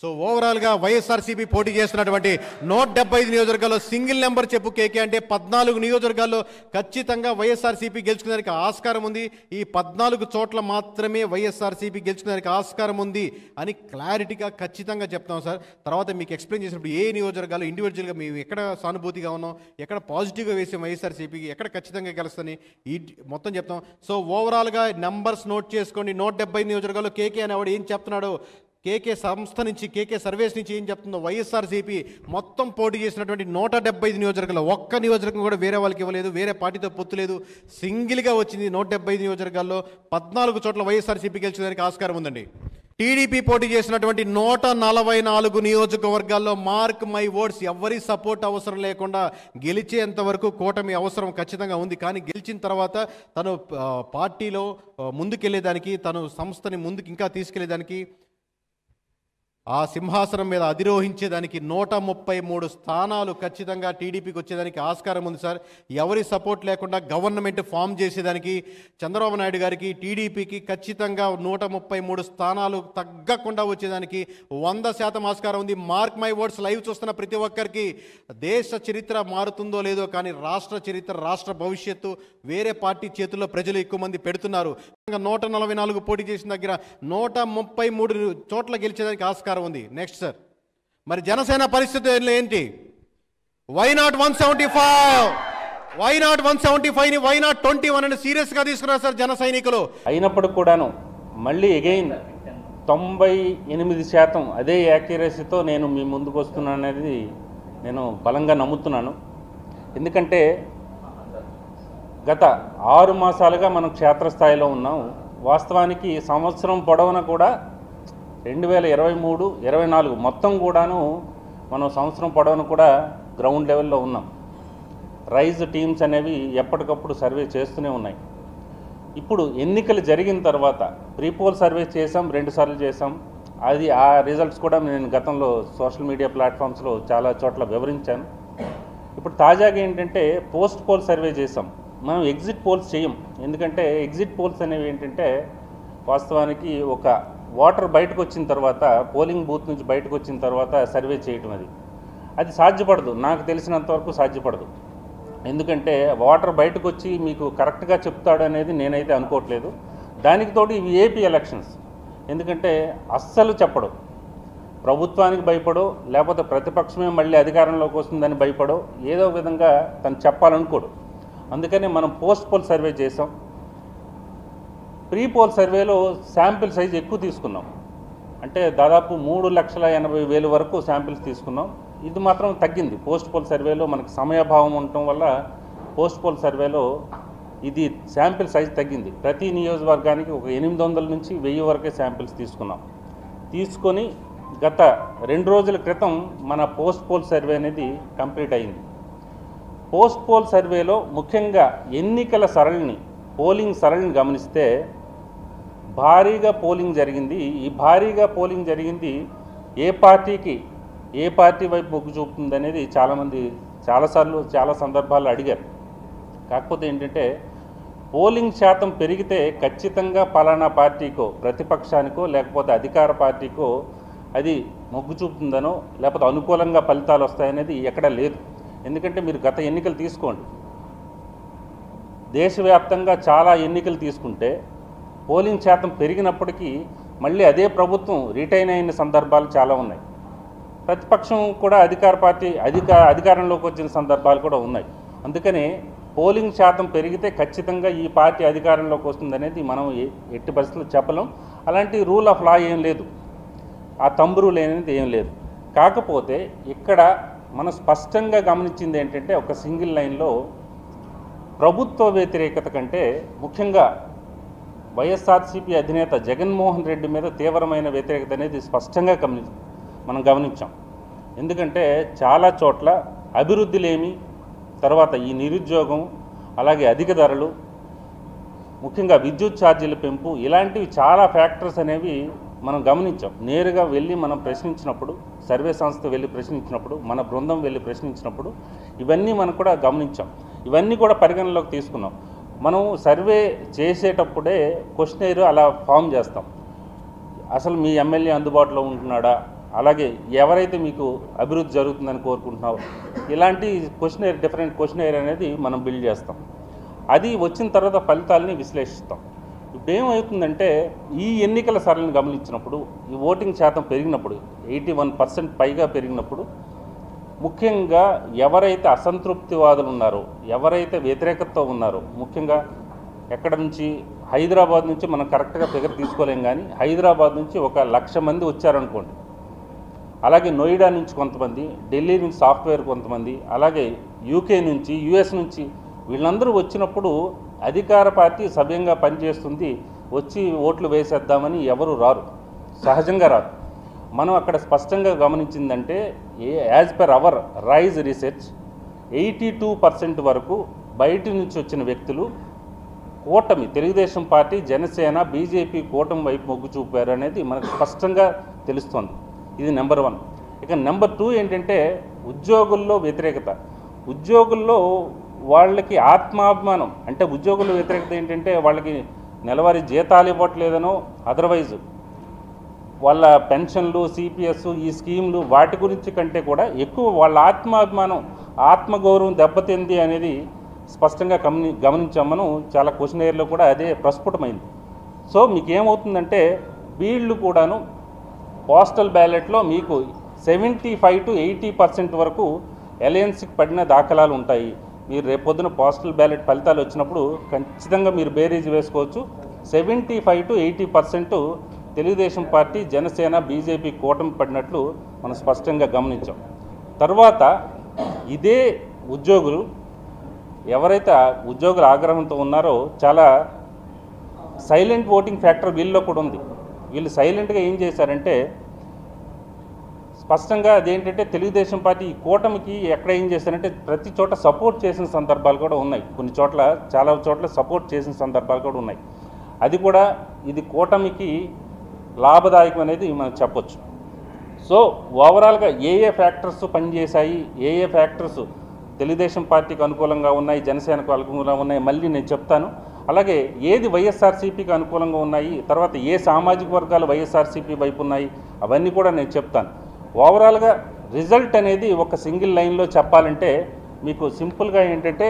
So ఓవరాల్గా వైఎస్ఆర్సీపీ పోటీ చేస్తున్నటువంటి 175 నియోజకవర్గాల్లో సింగిల్ నెంబర్ చెప్పు కేకే అంటే 14 నియోజకవర్గాల్లో ఖచ్చితంగా వైఎస్ఆర్సీపీ గెలుచుకునేదానికి ఆస్కారం ఉంది. ఈ 14 చోట్ల మాత్రమే వైఎస్ఆర్సీపీ గెలుచుకునేదానికి ఆస్కారం ఉంది అని క్లారిటీగా ఖచ్చితంగా చెప్తాం సార్. తర్వాత మీకు ఎక్స్ప్లెయిన్ చేసినప్పుడు ఏ నియోజకవర్గాలు ఇండివిజువల్గా మేము ఎక్కడ సానుభూతిగా ఉన్నాం, ఎక్కడ పాజిటివ్గా వేసాం వైఎస్ఆర్సీపీకి, ఎక్కడ ఖచ్చితంగా గెలుస్తుంది ఈ మొత్తం చెప్తాం. సో ఓవరాల్గా నెంబర్స్ నోట్ చేసుకోండి. 175 నియోజకవర్గాల్లో కేకే అనేవాడు ఏం చెప్తున్నాడు, కేకే సంస్థ నుంచి, కేకే సర్వేస్ నుంచి ఏం చెప్తుందో, వైఎస్ఆర్సీపీ మొత్తం పోటీ చేసినటువంటి 175 నియోజకవర్గాల్లో ఒక్క నియోజకవర్గం కూడా వేరే వాళ్ళకి ఇవ్వలేదు, వేరే పార్టీతో పొత్తు లేదు, సింగిల్గా వచ్చింది. 175 నియోజకవర్గాల్లో 14 చోట్ల వైఎస్ఆర్సీపీ గెలిచేదానికి ఆస్కారం ఉందండి. టీడీపీ పోటీ చేసినటువంటి 144 నియోజకవర్గాల్లో మార్క్ మై వర్డ్స్ ఎవరి సపోర్ట్ అవసరం లేకుండా గెలిచేంత వరకు కూటమి అవసరం ఖచ్చితంగా ఉంది. కానీ గెలిచిన తర్వాత తను పార్టీలో ముందుకెళ్ళేదానికి, తను సంస్థని ముందుకు ఇంకా తీసుకెళ్లేదానికి, ఆ సింహాసనం మీద అధిరోహించేదానికి 133 స్థానాలు ఖచ్చితంగా టీడీపీకి వచ్చేదానికి ఆస్కారం ఉంది సార్. ఎవరి సపోర్ట్ లేకుండా గవర్నమెంట్ ఫామ్ చేసేదానికి చంద్రబాబు నాయుడు గారికి, టీడీపీకి ఖచ్చితంగా 133 స్థానాలు తగ్గకుండా వచ్చేదానికి 100% ఆస్కారం ఉంది. మార్క్ మై వర్డ్స్ లైవ్ చూస్తున్న ప్రతి ఒక్కరికి దేశ చరిత్ర మారుతుందో లేదో కానీ రాష్ట్ర చరిత్ర, రాష్ట్ర భవిష్యత్తు వేరే పార్టీ చేతుల్లో ప్రజలు ఎక్కువ మంది పెడుతున్నారు. 144 పోటీ చేసిన దగ్గర 133 చోట్ల గెలిచేదానికి ఆస్కారం ఉంది. నెక్స్ట్ సార్, మరి జనసేన పరిస్థితి ఏంటి? Why not 175? వై నాట్ 175ని వై నాట్ 21 అని సీరియస్గా తీసుకున్నారు సార్ జన సైనికులు. అయినప్పుడు కూడాను మళ్ళీ అగైన్ 98% అదే యాక్యురసీతో నేను మీ ముందుకు వస్తున్నాను అనేది నేను బలంగా నమ్ముతున్నాను. ఎందుకంటే గత 6 మాసాలుగా మనం క్షేత్రస్థాయిలో ఉన్నాం. వాస్తవానికి సంవత్సరం పొడవునా కూడా 2023, 24 మొత్తం కూడాను మనం సంవత్సరం పొడవునా కూడా గ్రౌండ్ లెవెల్లో ఉన్నాం. రైజ్ టీమ్స్ అనేవి ఎప్పటికప్పుడు సర్వే చేస్తూనే ఉన్నాయి. ఇప్పుడు ఎన్నికలు జరిగిన తర్వాత ప్రీపోల్ సర్వే చేసాం, 2 సార్లు చేసాం. అది ఆ రిజల్ట్స్ కూడా నేను గతంలో సోషల్ మీడియా ప్లాట్ఫామ్స్లో చాలా చోట్ల వివరించాను. ఇప్పుడు తాజాగా ఏంటంటే పోస్ట్ పోల్ సర్వే చేసాం. మనం ఎగ్జిట్ పోల్స్ చేయం. ఎందుకంటే ఎగ్జిట్ పోల్స్ అనేవి ఏంటంటే వాస్తవానికి ఒక వాటర్ బయటకు వచ్చిన తర్వాత, పోలింగ్ బూత్ నుంచి బయటకు వచ్చిన తర్వాత సర్వే చేయటం అది సాధ్యపడదు. నాకు తెలిసినంతవరకు సాధ్యపడదు. ఎందుకంటే వాటర్ బయటకు వచ్చి మీకు కరెక్ట్గా చెప్తాడు అనేది నేనైతే అనుకోవట్లేదు. దానికి తోడు ఇవి ఏపీ ఎలక్షన్స్. ఎందుకంటే అస్సలు చెప్పడు, ప్రభుత్వానికి భయపడో లేకపోతే ప్రతిపక్షమే మళ్ళీ అధికారంలోకి వస్తుందని భయపడో ఏదో విధంగా తను చెప్పాలనుకోడు. అందుకని మనం పోస్ట్ పోల్ సర్వే చేసాం. ప్రీ పోల్ సర్వేలో శాంపిల్ సైజ్ ఎక్కువ తీసుకున్నాం. అంటే దాదాపు 3,80,000 వరకు శాంపిల్స్ తీసుకున్నాం. ఇది మాత్రం తగ్గింది. పోస్ట్ పోల్ సర్వేలో మనకు సమయాభావం ఉండటం వల్ల పోస్ట్ పోల్ సర్వేలో ఇది శాంపిల్ సైజ్ తగ్గింది. ప్రతి నియోజకవర్గానికి ఒక 800 నుంచి 1000 వరకే శాంపిల్స్ తీసుకున్నాం. తీసుకొని గత 2 రోజుల క్రితం మన పోస్ట్ పోల్ సర్వే అనేది కంప్లీట్ అయింది. పోస్ట్ పోల్ సర్వేలో ముఖ్యంగా ఎన్నికల సరళిని, పోలింగ్ సరళిని గమనిస్తే భారీగా పోలింగ్ జరిగింది. ఈ భారీగా పోలింగ్ జరిగింది ఏ పార్టీ వైపు మొగ్గు చూపుతుంది అనేది చాలామంది చాలాసార్లు చాలా సందర్భాల్లో అడిగారు. కాకపోతే ఏంటంటే పోలింగ్ శాతం పెరిగితే ఖచ్చితంగా పలానా పార్టీకో, ప్రతిపక్షానికో లేకపోతే అధికార పార్టీకో అది మొగ్గు చూపుతుందనో లేకపోతే అనుకూలంగా ఫలితాలు వస్తాయనేది ఎక్కడా లేదు. ఎందుకంటే మీరు గత ఎన్నికలు తీసుకోండి, దేశవ్యాప్తంగా చాలా ఎన్నికలు తీసుకుంటే పోలింగ్ శాతం పెరిగినప్పటికీ మళ్ళీ అదే ప్రభుత్వం రిటైన్ అయిన సందర్భాలు చాలా ఉన్నాయి. ప్రతిపక్షం కూడా అధికారంలోకి వచ్చిన సందర్భాలు కూడా ఉన్నాయి. అందుకని పోలింగ్ శాతం పెరిగితే ఖచ్చితంగా ఈ పార్టీ అధికారంలోకి వస్తుందనేది మనం ఎట్టి పరిస్థితుల్లో చెప్పలేం. అలాంటి రూల్ ఆఫ్ లా ఏం లేదు, ఆ తంబు రూల్ అనేది ఏం లేదు. కాకపోతే ఇక్కడ మనం స్పష్టంగా గమనించింది ఏంటంటే ఒక సింగిల్ లైన్లో ప్రభుత్వ వ్యతిరేకత కంటే ముఖ్యంగా వైఎస్ఆర్సీపీ అధినేత జగన్మోహన్ రెడ్డి మీద తీవ్రమైన వ్యతిరేకత అనేది స్పష్టంగా మనం గమనించాం. ఎందుకంటే చాలా చోట్ల అభివృద్ధి తర్వాత ఈ నిరుద్యోగం, అలాగే అధిక ధరలు, ముఖ్యంగా విద్యుత్ ఛార్జీల పెంపు, ఇలాంటివి చాలా ఫ్యాక్టర్స్ అనేవి మనం గమనించాం. నేరుగా వెళ్ళి మనం ప్రశ్నించినప్పుడు, సర్వే సంస్థ వెళ్ళి ప్రశ్నించినప్పుడు, మన బృందం వెళ్ళి ప్రశ్నించినప్పుడు ఇవన్నీ మనం కూడా గమనించాం. ఇవన్నీ కూడా పరిగణలోకి తీసుకున్నాం. మనం సర్వే చేసేటప్పుడే క్వశ్చనైర్ అలా ఫామ్ చేస్తాం. అసలు మీ ఎమ్మెల్యే అందుబాటులో ఉంటున్నాడా, అలాగే ఎవరైతే మీకు అభివృద్ధి జరుగుతుందని కోరుకుంటున్నావో ఇలాంటి క్వశ్చనర్ డిఫరెంట్ క్వశ్చనర్ అనేది మనం బిల్డ్ చేస్తాం. అది వచ్చిన తర్వాత ఫలితాలని విశ్లేషిస్తాం. ఇప్పుడు ఏమవుతుందంటే ఈ ఎన్నికల సరళిని గమనించినప్పుడు ఈ ఓటింగ్ శాతం పెరిగినప్పుడు 81% పైగా పెరిగినప్పుడు ముఖ్యంగా ఎవరైతే అసంతృప్తివాదులు ఉన్నారో, ఎవరైతే వ్యతిరేకతతో ఉన్నారో, ముఖ్యంగా ఎక్కడ నుంచి హైదరాబాద్ నుంచి మనం కరెక్ట్గా ఫిగర్ తీసుకోలేం, కానీ హైదరాబాద్ నుంచి 1,00,000 మంది వచ్చారనుకోండి, అలాగే నోయిడా నుంచి కొంతమంది, ఢిల్లీ నుంచి సాఫ్ట్వేర్ కొంతమంది, అలాగే యూకే నుంచి, యుఎస్ నుంచి వీళ్ళందరూ వచ్చినప్పుడు అధికార పార్టీ సవ్యంగా పనిచేస్తుంది, వచ్చి ఓట్లు వేసేద్దామని ఎవరు రారు, సహజంగా రారు. మనం అక్కడ స్పష్టంగా గమనించిందంటే as per our rise research 82% వరకు బయట నుంచి వచ్చిన వ్యక్తులు కూటమి తెలుగుదేశం పార్టీ, జనసేన, బీజేపీ కూటమి వైపు మొగ్గు చూపారు అనేది మనకు స్పష్టంగా తెలుస్తోంది. ఇది నెంబర్ 1. ఇక నెంబర్ 2 ఏంటంటే ఉద్యోగుల్లో వ్యతిరేకత. ఉద్యోగుల్లో వాళ్ళకి ఆత్మాభిమానం, అంటే ఉద్యోగుల వ్యతిరేకత ఏంటంటే వాళ్ళకి నెలవారీ జీతాలు ఇవ్వట్లేదనో, అదర్వైజ్ వాళ్ళ పెన్షన్లు, సిపిఎస్, ఈ స్కీమ్లు వాటి గురించి కంటే కూడా ఎక్కువ వాళ్ళ ఆత్మాభిమానం, ఆత్మగౌరవం దెబ్బతింది అనేది స్పష్టంగా గమనించాం మనం. చాలా క్వశ్చనర్లో కూడా అదే ప్రస్ఫుటమైంది. సో మీకు ఏమవుతుందంటే వీళ్ళు కూడాను పోస్టల్ బ్యాలెట్లో మీకు 75 to 80% వరకు అలయన్స్కి పడిన దాఖలాలు ఉంటాయి. మీరు రేపొద్దున పోస్టల్ బ్యాలెట్ ఫలితాలు వచ్చినప్పుడు ఖచ్చితంగా మీరు బేరీజ్ వేసుకోవచ్చు. 75 to 80% Telugu Desam party, Janasena, BJP కూటమి పడినట్లు మనం స్పష్టంగా గమనించాం. తర్వాత ఇదే ఉద్యోగులు ఎవరైతే ఉద్యోగుల ఆగ్రహంతో ఉన్నారో చాలా సైలెంట్ ఓటింగ్ ఫ్యాక్టర్ వీళ్ళలో కూడా ఉంది. వీళ్ళు సైలెంట్గా ఏం చేశారంటే స్పష్టంగా అదేంటంటే తెలుగుదేశం పార్టీ ఈ కూటమికి ఎక్కడ ఏం చేశారంటే ప్రతి చోట సపోర్ట్ చేసిన సందర్భాలు కూడా ఉన్నాయి. కొన్ని చోట్ల, చాలా చోట్ల సపోర్ట్ చేసిన సందర్భాలు కూడా ఉన్నాయి. అది కూడా ఇది కూటమికి లాభదాయకం అనేది మనం చెప్పొచ్చు. సో ఓవరాల్గా ఏ ఫ్యాక్టర్స్ పనిచేశాయి, ఏ ఫ్యాక్టర్స్ తెలుగుదేశం పార్టీకి అనుకూలంగా ఉన్నాయి, జనసేనకు అనుకూలంగా ఉన్నాయి మళ్ళీ నేను చెప్తాను. అలాగే ఏది వైఎస్ఆర్సీపీకి అనుకూలంగా ఉన్నాయి, తర్వాత ఏ సామాజిక వర్గాలు వైఎస్ఆర్సీపీ వైపు ఉన్నాయి, అవన్నీ కూడా నేను చెప్తాను. ఓవరాల్గా రిజల్ట్ అనేది ఒక సింగిల్ లైన్లో చెప్పాలంటే మీకు సింపుల్గా ఏంటంటే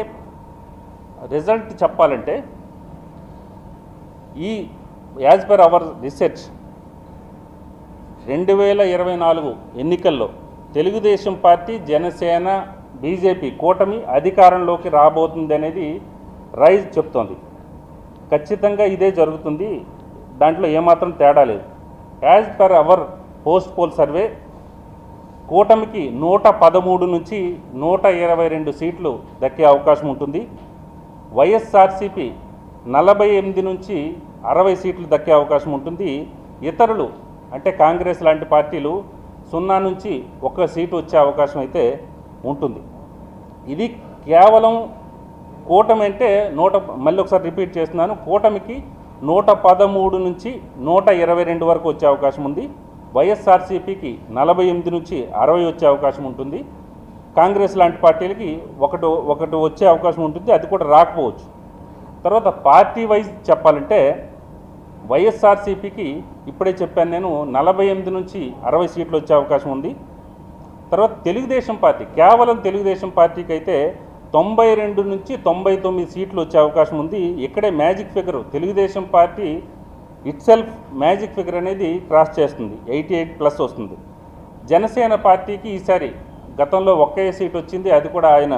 రిజల్ట్ చెప్పాలంటే ఈ యాజ్ పర్ అవర్ రీసెర్చ్ 2024 ఎన్నికల్లో తెలుగుదేశం పార్టీ, జనసేన, బీజేపీ కూటమి అధికారంలోకి రాబోతుంది అనేది రైజ్ చెప్తోంది. ఖచ్చితంగా ఇదే జరుగుతుంది, దాంట్లో ఏమాత్రం తేడా లేదు. As per our post poll survey కూటమికి 113 నుంచి 122 సీట్లు దక్కే అవకాశం ఉంటుంది. వైఎస్ఆర్సీపీ 48 నుంచి 60 సీట్లు దక్కే అవకాశం ఉంటుంది. ఇతరులు అంటే కాంగ్రెస్ లాంటి పార్టీలు 0 నుంచి 1 సీటు వచ్చే అవకాశం అయితే ఉంటుంది. ఇది కేవలం కూటమి అంటే మళ్ళీ ఒకసారి రిపీట్ చేస్తున్నాను, కూటమికి 113 నుంచి 122 వరకు వచ్చే అవకాశం ఉంది. వైఎస్ఆర్సీపీకి 48 నుంచి 60 వచ్చే అవకాశం ఉంటుంది. కాంగ్రెస్ లాంటి పార్టీలకి ఒకటి వచ్చే అవకాశం ఉంటుంది, అది కూడా రాకపోవచ్చు. తర్వాత పార్టీ వైజ్ చెప్పాలంటే వైఎస్ఆర్సీపీకి ఇప్పుడే చెప్పాను నేను 48 నుంచి 60 సీట్లు వచ్చే అవకాశం ఉంది. తర్వాత తెలుగుదేశం పార్టీ, కేవలం తెలుగుదేశం పార్టీకి అయితే 92 నుంచి 99 సీట్లు వచ్చే అవకాశం ఉంది. ఇక్కడే magic figure, Telugu Desam party itself magic figure అనేది క్రాస్ చేస్తుంది, 88+ వస్తుంది. జనసేన పార్టీకి ఈసారి గతంలో 1 సీట్ వచ్చింది, అది కూడా ఆయన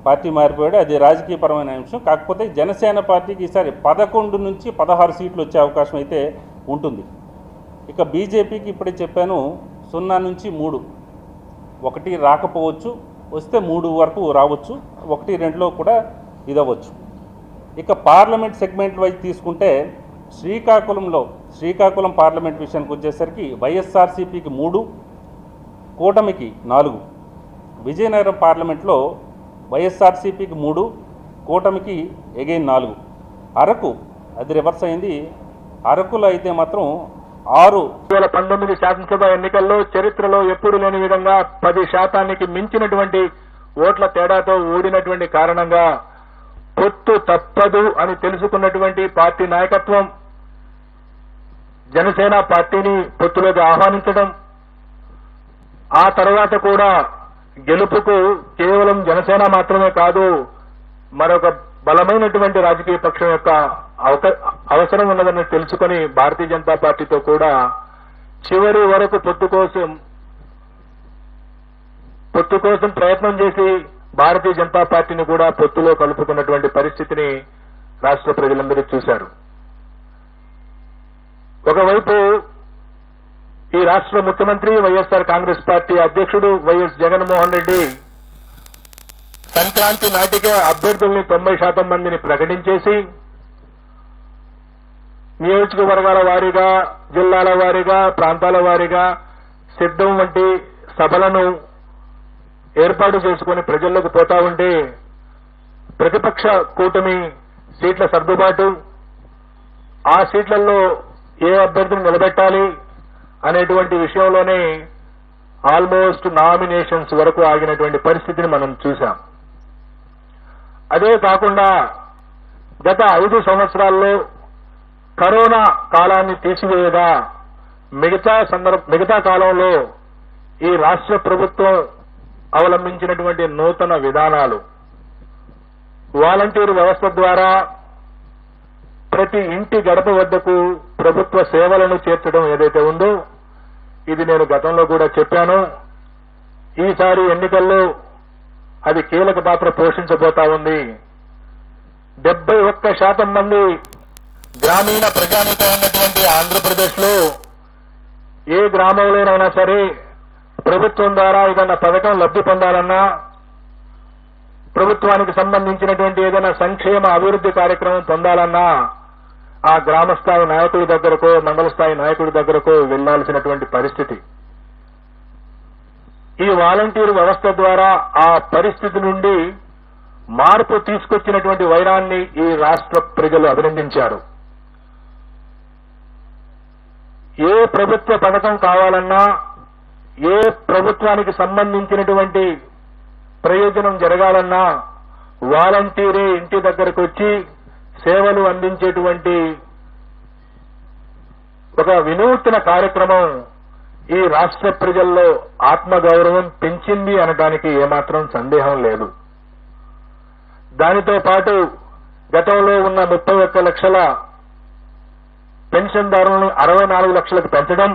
పార్టీ మారిపోయాడు, అది రాజకీయపరమైన అంశం. కాకపోతే జనసేన పార్టీకి ఈసారి 11 నుంచి 16 సీట్లు వచ్చే అవకాశం అయితే ఉంటుంది. ఇక బీజేపీకి ఇప్పుడే చెప్పాను 0 నుంచి 3, 1 రాకపోవచ్చు, వస్తే 3 వరకు రావచ్చు, 1, 2లో కూడా ఇదవచ్చు. ఇక పార్లమెంట్ సెగ్మెంట్ వైజ్ తీసుకుంటే శ్రీకాకుళం పార్లమెంట్ విషయానికి వచ్చేసరికి వైఎస్ఆర్సీపీకి 3, కూటమికి 4. విజయనగరం పార్లమెంట్లో వైఎస్ఆర్సీపీకి 3, కూటమికి అగైన్ 4. అరకు అది రివర్స్ అయింది, అరకులో అయితే మాత్రం 6. 2019 శాసనసభ ఎన్నికల్లో చరిత్రలో ఎప్పుడు లేని విధంగా 10% మించినటువంటి ఓట్ల తేడాతో ఓడినటువంటి కారణంగా పొత్తు తప్పదు అని తెలుసుకున్నటువంటి పార్టీ నాయకత్వం జనసేన పార్టీని పొత్తులోకి ఆహ్వానించడం, ఆ తర్వాత కూడా గెలుపుకు కేవలం జనసేన మాత్రమే కాదు, మరొక బలమైనటువంటి రాజకీయ పక్షం యొక్క అవసరం ఉన్నదని తెలుసుకుని భారతీయ జనతా పార్టీతో కూడా చివరి వరకు పొత్తు కోసం ప్రయత్నం చేసి భారతీయ జనతా పార్టీని కూడా పొత్తులో కలుపుకున్నటువంటి పరిస్థితిని రాష్ట్ర ప్రజలందరూ చూశారు. ఒకవైపు ఈ రాష్ట్ర ముఖ్యమంత్రి వైఎస్ఆర్ కాంగ్రెస్ పార్టీ అధ్యక్షుడు వైఎస్ జగన్మోహన్ రెడ్డి సంక్రాంతి నాటికే అభ్యర్థుల్ని 90% మందిని ప్రకటించేసి నియోజకవర్గాల వారీగా, జిల్లాల వారీగా, ప్రాంతాల వారీగా సిద్ధం వంటి సభలను ఏర్పాటు చేసుకుని ప్రజల్లోకి పోతా ఉంటే ప్రతిపక్ష కూటమి సీట్ల సర్దుబాటు, ఆ సీట్లలో ఏ అభ్యర్థిని నిలబెట్టాలి అనేటువంటి విషయంలోనే ఆల్మోస్ట్ నామినేషన్స్ వరకు ఆగినటువంటి పరిస్థితిని మనం చూశాం. అదే కాకుండా గత 5 సంవత్సరాల్లో కరోనా కాలాన్ని తీసివేయగా మిగతా కాలంలో ఈ రాష్ట్ర ప్రభుత్వం అవలంబించినటువంటి నూతన విధానాలు, వాలంటీర్ వ్యవస్థ ద్వారా ప్రతి ఇంటి గడప వద్దకు ప్రభుత్వ సేవలను చేర్చడం ఏదైతే ఉందో, ఇది నేను గతంలో కూడా చెప్పాను. ఈసారి ఎన్నికల్లో అది కీలక పాత్ర పోషించబోతా ఉంది. 71% మంది గ్రామీణ ప్రజానీకం ఉన్నటువంటి ఆంధ్రప్రదేశ్ లో ఏ గ్రామంలోనైనా సరే ప్రభుత్వం ద్వారా ఏదైనా పథకం లబ్ధి పొందాలన్నా, ప్రభుత్వానికి సంబంధించినటువంటి ఏదైనా సంక్షేమ అభివృద్ధి కార్యక్రమం పొందాలన్నా ఆ గ్రామ స్థాయి నాయకుడి దగ్గరకో, మండల స్థాయి నాయకుడి దగ్గరకో వెళ్లాల్సినటువంటి పరిస్థితి. ఈ వాలంటీర్ వ్యవస్థ ద్వారా ఆ పరిస్థితి నుండి మార్పు తీసుకొచ్చినటువంటి వైరాన్ని ఈ రాష్ట్ర ప్రజలు అభినందించారు. ఏ ప్రభుత్వ పథకం కావాలన్నా, ఏ ప్రభుత్వానికి సంబంధించినటువంటి ప్రయోజనం జరగాలన్నా వాలంటీరే ఇంటి దగ్గరకు వచ్చి సేవలు అందించేటువంటి ఒక వినూత్న కార్యక్రమం ఈ రాష్ట్ర ప్రజల్లో ఆత్మగౌరవం పెంచింది అనడానికి ఏమాత్రం సందేహం లేదు. దానితో పాటు గతంలో ఉన్న 31 లక్షల పెన్షన్దారులను 64 లక్షలకు పెంచడం,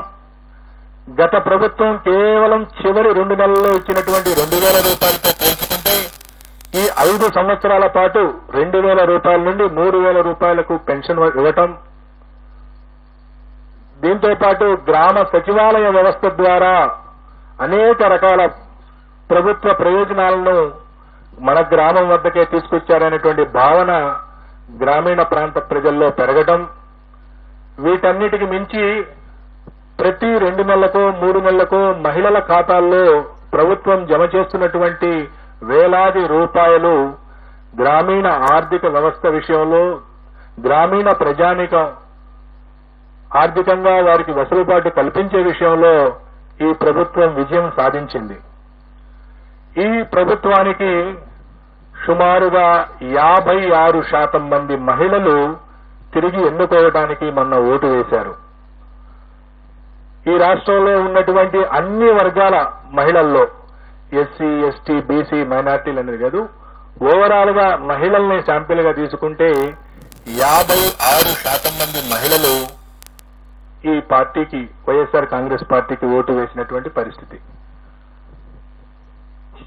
గత ప్రభుత్వం కేవలం చివరి 2 నెలల్లో ఇచ్చినటువంటి 2,000 రూపాయలతో పోల్చుకుంటే ఈ 5 సంవత్సరాల పాటు 2,000 రూపాయల నుండి 3,000 రూపాయలకు పెన్షన్ ఇవ్వటం, దీంతో పాటు గ్రామ సచివాలయ వ్యవస్థ ద్వారా అనేక రకాల ప్రభుత్వ ప్రయోజనాలను మన గ్రామం వద్దకే తీసుకొచ్చారనేటువంటి భావన గ్రామీణ ప్రాంత ప్రజల్లో పెరగడం, వీటన్నిటికి మించి ప్రతి 2 నెలలకు 3 నెలలకు మహిళల ఖాతాల్లో ప్రభుత్వం జమ చేస్తున్నటువంటి వేలాది రూపాయలు గ్రామీణ ఆర్థిక వ్యవస్థ విషయంలో, గ్రామీణ ప్రజానీకం ఆర్థికంగా వారికి వెసులుబాటు కల్పించే విషయంలో ఈ ప్రభుత్వం విజయం సాధించింది. ఈ ప్రభుత్వానికి సుమారుగా 56% మంది మహిళలు తిరిగి ఎన్నుకోవడానికి మొన్న ఓటు వేశారు. ఈ రాష్ట్రంలో ఉన్నటువంటి అన్ని వర్గాల మహిళల్లో ఎస్సీ, ఎస్టీ, బీసీ, మైనార్టీలు అనేది కాదు, ఓవరాల్ గా మహిళల్ని శాంపిల్ గా తీసుకుంటే 56% మంది మహిళలు ఈ పార్టీకి, వైఎస్ఆర్ కాంగ్రెస్ పార్టీకి ఓటు వేసినటువంటి పరిస్థితి.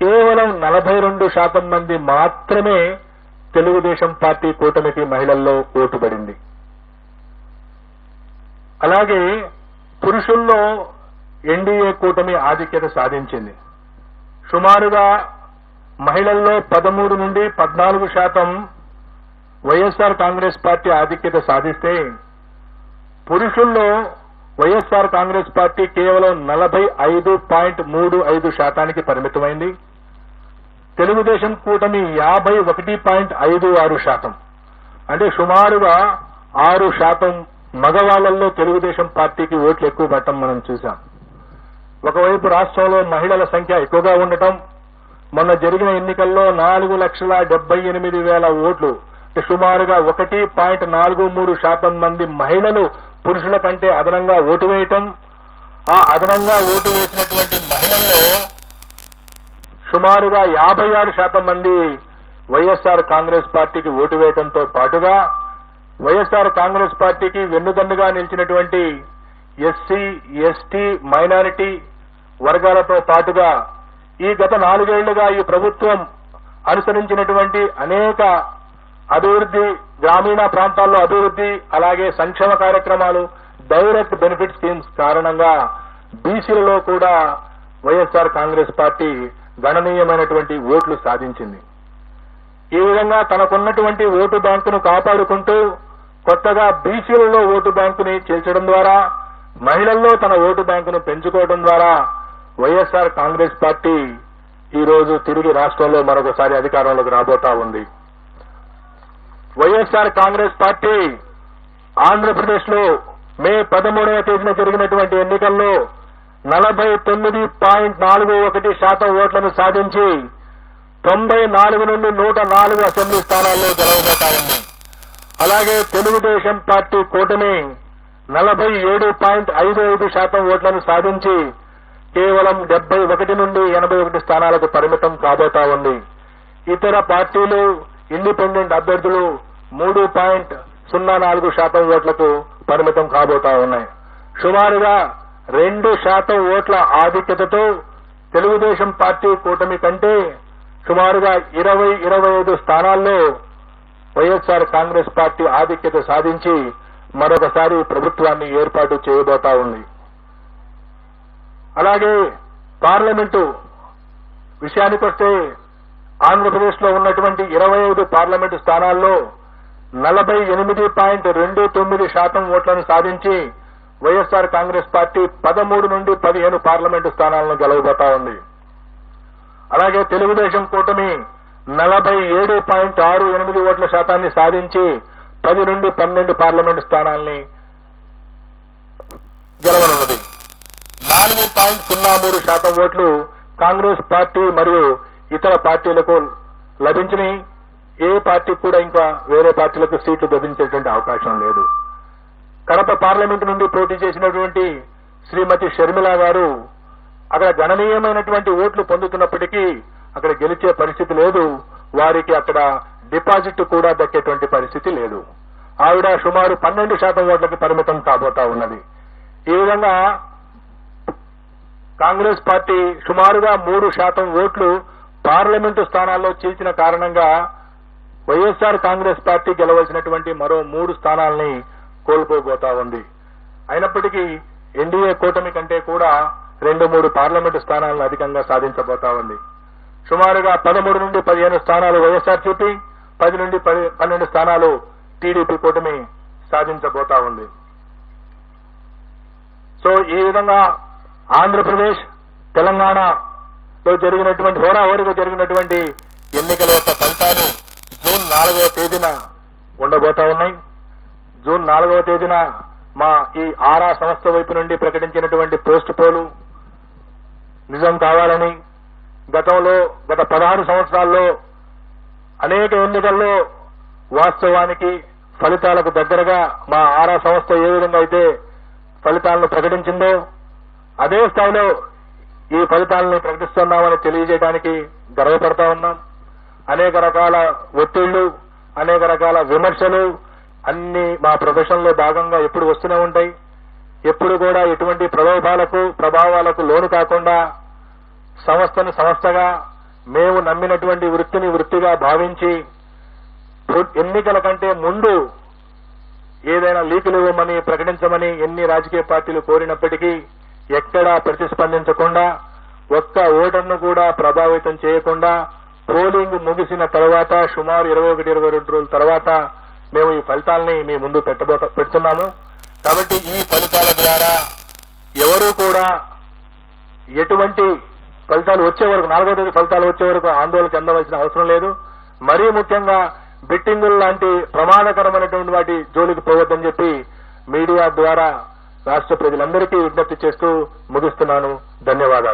కేవలం 42% మంది మాత్రమే తెలుగుదేశం పార్టీ కూటమికి మహిళల్లో ఓటు పడింది. అలాగే పురుషుల్లో ఎన్డీఏ కూటమి ఆధిక్యత సాధించింది. సుమారుగా మహిళల్లో 13 నుండి 14% వైఎస్ఆర్ కాంగ్రెస్ పార్టీ ఆధిక్యత సాధిస్తే, పురుషుల్లో వైఎస్ఆర్ కాంగ్రెస్ పార్టీ కేవలం 45.35% పరిమితమైంది. తెలుగుదేశం కూటమి 51.56%, అంటే సుమారుగా 6% మగవాళ్లలో తెలుగుదేశం పార్టీకి ఓట్లు ఎక్కువ పడటం మనం చూశాం. ఒకవైపు రాష్ట్రంలో మహిళల సంఖ్య ఎక్కువగా ఉండటం, మొన్న జరిగిన ఎన్నికల్లో 4,78,000 ఓట్లు, అంటే సుమారుగా 1.43% మంది మహిళలు పురుషుల కంటే అదనంగా ఓటు వేయటం, ఆ అదనంగా ఓటు వేసినటువంటి మహిళ క్రమంలో సుమారుగా 56% మంది వైఎస్ఆర్ కాంగ్రెస్ పార్టీకి ఓటు వేయడంతో పాటుగా వైఎస్ఆర్ కాంగ్రెస్ పార్టీకి వెన్నుదన్నుగా నిలిచినటువంటి ఎస్సీ, ఎస్టీ, మైనారిటీ వర్గాలతో పాటుగా ఈ గత 4 ఏళ్లుగా ఈ ప్రభుత్వం అనుసరించినటువంటి అనేక అభివృద్ధి, గ్రామీణ ప్రాంతాల్లో అభివృద్ధి, అలాగే సంక్షేమ కార్యక్రమాలు, డైరెక్ట్ బెనిఫిట్ స్కీమ్స్ కారణంగా బీసీలలో కూడా వైఎస్ఆర్ కాంగ్రెస్ పార్టీ గణనీయమైనటువంటి ఓట్లు సాధించింది. ఈ విధంగా తనకున్నటువంటి ఓటు బ్యాంకును కాపాడుకుంటూ కొత్తగా బీసీలలో ఓటు బ్యాంకుని చేర్చడం ద్వారా, మహిళల్లో తన ఓటు బ్యాంకును పెంచుకోవడం ద్వారా వైఎస్ఆర్ కాంగ్రెస్ పార్టీ ఈ రోజు తిరిగి రాష్ట్రంలో మరొకసారి అధికారంలోకి రాబోతా ఉంది. వైఎస్ఆర్ కాంగ్రెస్ పార్టీ ఆంధ్రప్రదేశ్ లో మే 13వ తేదీన జరిగినటువంటి ఎన్నికల్లో 49.41% ఓట్లను సాధించి 94 నుండి 104 అసెంబ్లీ స్థానాల్లో గెలవబోతా ఉంది. అలాగే తెలుగుదేశం పార్టీ కూటమి 47.55% ఓట్లను సాధించి కేవలం 71 నుండి 81 స్థానాలకు పరిమితం కాబోతా ఉంది. ఇతర పార్టీలు, ఇండిపెండెంట్ అభ్యర్థులు 3.04% ఓట్లకు పరిమితం కాబోతా ఉన్నాయి. సుమారుగా 2% ఓట్ల ఆధిక్యతతో తెలుగుదేశం పార్టీ కూటమి కంటే సుమారుగా 20-25 స్థానాల్లో వైఎస్ఆర్ కాంగ్రెస్ పార్టీ ఆధిక్యత సాధించి మరొకసారి ప్రభుత్వాన్ని ఏర్పాటు చేయబోతా ఉంది. అలాగే పార్లమెంటు విషయానికొస్తే ఆంధ్రప్రదేశ్ లో ఉన్నటువంటి 25 పార్లమెంటు స్థానాల్లో 48.29% ఓట్లను సాధించి వైఎస్ఆర్ కాంగ్రెస్ పార్టీ 13 నుండి 15 పార్లమెంటు స్థానాలను గెలవబోతా ఉంది. అలాగే తెలుగుదేశం కూటమి 47.68 ఓట్ల శాతాన్ని సాధించి 10 నుండి 12 పార్లమెంటు స్థానాల్ని గెలవనున్నది. 4.03% ఓట్లు కాంగ్రెస్ పార్టీ మరియు ఇతర పార్టీలకు లభించినాయి. ఏ పార్టీకి కూడా ఇంకా వేరే పార్టీలకు సీట్లు లభించేటువంటి అవకాశం లేదు. కడప పార్లమెంటు నుండి పోటీ చేసినటువంటి శ్రీమతి షర్మిల గారు అక్కడ గణనీయమైనటువంటి ఓట్లు పొందుతున్నప్పటికీ అక్కడ గెలిచే పరిస్థితి లేదు. వారికి అక్కడ డిపాజిట్ కూడా దక్కేటువంటి పరిస్థితి లేదు. ఆవిడ సుమారు 12% ఓట్లకి పరిమితం కాబోతా ఉన్నది. ఈ విధంగా కాంగ్రెస్ పార్టీ సుమారుగా 3% ఓట్లు పార్లమెంటు స్థానాల్లో చీల్చిన కారణంగా వైఎస్ఆర్ కాంగ్రెస్ పార్టీ గెలవలసినటువంటి మరో 3 స్థానాల్ని కోల్పోబోతా ఉంది. అయినప్పటికీ ఎన్డీఏ కూటమి కంటే కూడా 2-3 పార్లమెంటు స్థానాలను అధికంగా సాధించబోతా ఉంది. సుమారుగా 13 నుండి 15 స్థానాలు వైఎస్ఆర్సీపీ, 10 నుండి 12 స్థానాలు టీడీపీ కూటమి సాధించబోతా ఉంది. సో ఈ విధంగా ఆంధ్రప్రదేశ్, తెలంగాణలో జరిగినటువంటి హోరాహోరీగా జరిగినటువంటి ఎన్నికల యొక్క ఫలితాలు జూన్ 4వ తేదీన ఉండబోతా ఉన్నాయి. జూన్ 4వ తేదీన మా ఈ ఆరా సంస్థ వైపు నుండి ప్రకటించినటువంటి పోస్ట్ పోలు నిజం కావాలని, గత 16 సంవత్సరాల్లో అనేక ఎన్నికల్లో వాస్తవానికి ఫలితాలకు దగ్గరగా మా ఆరా సంస్థ ఏ విధంగా అయితే ఫలితాలను ప్రకటించిందో అదే స్థాయిలో ఈ ఫలితాలను ప్రకటిస్తున్నామని తెలియజేయడానికి గర్వపడతా ఉన్నాం. అనేక రకాల ఒత్తిళ్లు, అనేక రకాల విమర్శలు అన్ని మా ప్రొఫెషన్ లో భాగంగా ఎప్పుడు వస్తూనే ఉంటాయి. ఎప్పుడు కూడా ఎటువంటి ప్రభావాలకు లోను కాకుండా సంస్థను సంస్థగా మేము నమ్మినటువంటి వృత్తిని వృత్తిగా భావించి ఎన్నికల కంటే ముందు ఏదైనా లీకులు ఇవ్వమని ప్రకటించమని ఎన్ని రాజకీయ పార్టీలు కోరినప్పటికీ ఎక్కడా ప్రతిస్పందించకుండా, ఒక్క ఓటర్ను కూడా ప్రభావితం చేయకుండా పోలింగ్ ముగిసిన తర్వాత సుమారు 21-22 రోజుల తర్వాత మేము ఈ ఫలితాలని మీ ముందు పెడుతున్నాము. కాబట్టి ఈ ఫలితాల ద్వారా ఎవరూ కూడా ఎటువంటి ఫలితాలు వచ్చే వరకు, 4వ తేదీ ఫలితాలు వచ్చే వరకు ఆందోళన చెందవలసిన అవసరం లేదు. మరీ ముఖ్యంగా బెట్టింగులు లాంటి ప్రమాదకరమైనటువంటి వాటి జోలికి పోవద్దని చెప్పి మీడియా ద్వారా రాష్ట్ర ప్రజలందరికీ విజ్ఞప్తి చేస్తూ ముగిస్తున్నాను. ధన్యవాదాలు.